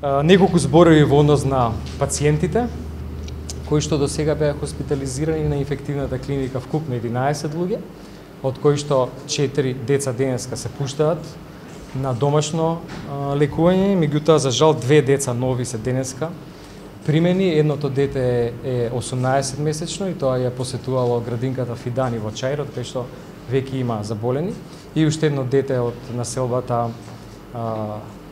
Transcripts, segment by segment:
Неколку зборови во однос на пациентите, кои што до сега беа хоспитализирани на инфективната клиника вкупно 11 луѓе, од кои што 4 деца денеска се пуштаат на домашно лекување, меѓутоа за жал 2 деца нови се денеска примени. Едното дете е 18 месечно и тоа ја посетувало градинката Фидани во Чаирот, кај што веќе има заболени, и уште едно дете од населбата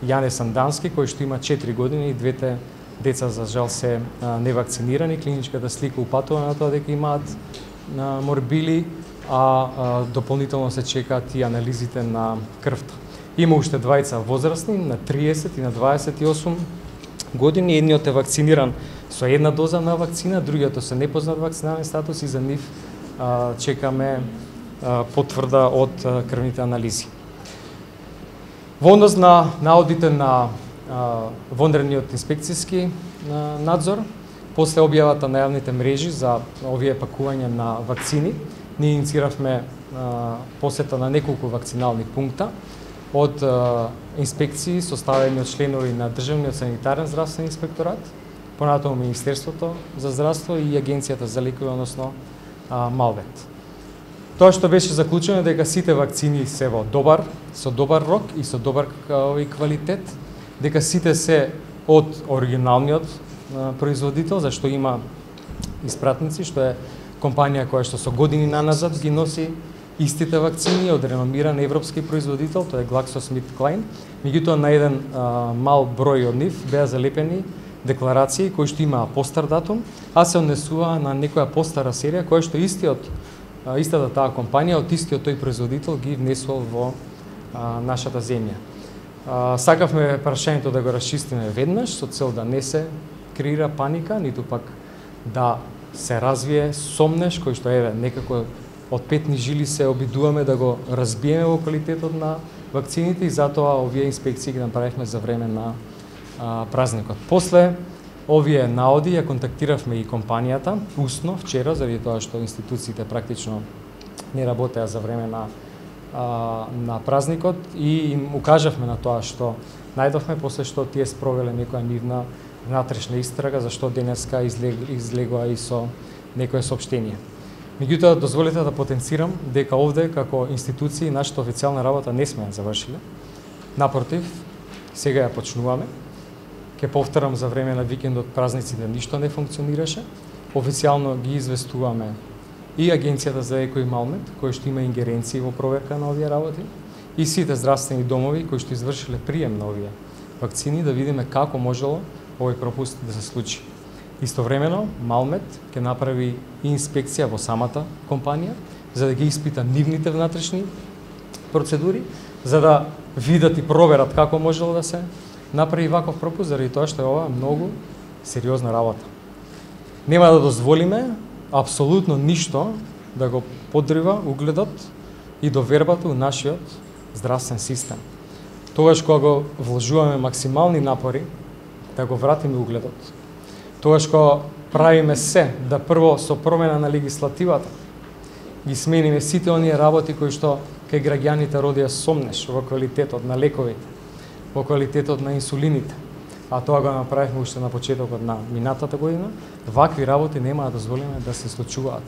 Јане Сандански, кој што има 4 години, и двете деца за жал се невакцинирани. Клиничката слика упатува на тоа дека имаат морбили, а дополнително се чекаат и анализите на крвта. Има уште двајца возрастни на 30 и на 28 години. Едниот е вакциниран со една доза на вакцина, другиот со непознат вакцинален статус и за нив чекаме потврда од крвните анализи. Во однос на наодите на вонредниот инспекцијски надзор, после објавата на јавните мрежи за овие пакувања на вакцини, ние иницииравме посета на неколку вакцинални пункта од инспекции составени од членови на Државниот санитарен здравствен инспекторат, понатаму Министерството за здравство и Агенцијата за лекови, односно Малвет. Тоа што беше заклучено дека сите вакцини се со добар рок и со добар квалитет, дека сите се од оригиналниот производител, зашто има испратници, што е компанија која што со години наназад ги носи истите вакцини од реномиран европски производител, тоа е GlaxoSmithKline. Меѓутоа на еден мал број од нив беа залепени декларации кои што имаа постар датум, а се однесува на некоја постара серија која што истата таа компанија од истиот тој производител ги внесувал во нашата земја. Сакавме прашањето да го расчистиме веднаш со цел да не се креира паника, ниту пак да се развие сомнеш кој што некако од петни жили се обидуваме да го разбиеме во квалитетот на вакцините, и затоа овие инспекции ги направивме за време на празникот. После овие наоди ја контактиравме и компанијата усно вчера, заради тоа што институциите практично не работеа за време на празникот, и им укажавме на тоа што најдовме после што тие спровеле некоја нивна внатрешна истрага, зашто денеска излегоа и со некое соопштение. Меѓутоа, дозволете да потенцирам дека овде, како институции, нашата официјална работа не сме ја завршиле. Напротив, сега ја почнуваме. Ке повторам, за време на викендот, празниците ништо не функционираше. Официјално ги известуваме и Агенцијата за еко и Малмет, кој што има ингеренции во проверка на овие работи, и сите здравствени домови кои што извршиле прием на овие вакцини, да видиме како можело овој пропуст да се случи. Истовремено, Малмет ќе направи и инспекција во самата компанија, за да ги испита нивните внатрешни процедури, за да видат и проверат како можело да се направи ваков пропуст, заради тоа што е ова многу сериозна работа. Нема да дозволиме апсолутно ништо да го подрива угледот и довербата у нашиот здравствен систем. Тогаш кога го вложуваме максимални напори да го вратиме угледот, тогаш кога правиме се да прво со промена на легислативата ги смениме сите оние работи кои што кај граѓаните родија сомнеш во квалитетот на лековите, во квалитетот на инсулините, а тоа го направивме уште на почетокот на минатата година, вакви работи нема да дозволиме да се случуваат.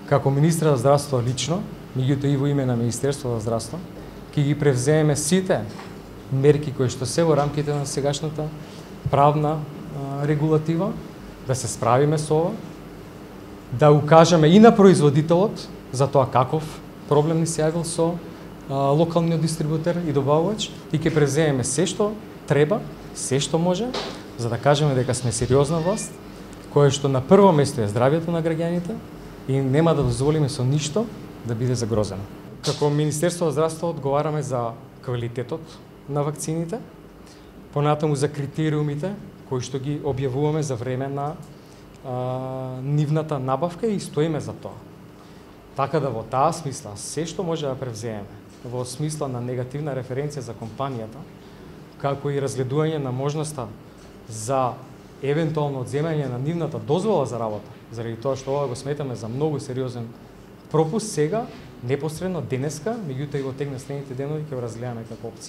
Како министр за здравство лично, меѓутоа и во име на Министерството за здравство, ќе ги превземеме сите мерки кои што се во рамките на сегашната правна регулатива, да се справиме со ова, да укажеме и на производителот за тоа каков проблем ни се јавил со локалниот дистрибутер и добавувач, и ќе превземеме се што треба, се што може, за да кажеме дека сме сериозна власт, која што на прво место е здравјето на граѓаните и нема да дозволиме со ништо да биде загрозено. Како Министерство за здравство одговараме за квалитетот на вакцините, понатаму за критериумите кои што ги објавуваме за време на нивната набавка, и стоиме за тоа. Така да во таа смисла се што може да превземеме во смисла на негативна референција за компанијата, како и разгледување на можноста за евентуално одземање на нивната дозвола за работа, заради тоа што ова го сметаме за многу сериозен пропуст сега, непосредно денеска, меѓутоа и во тек на следните денови ќе го разгледаме како опција.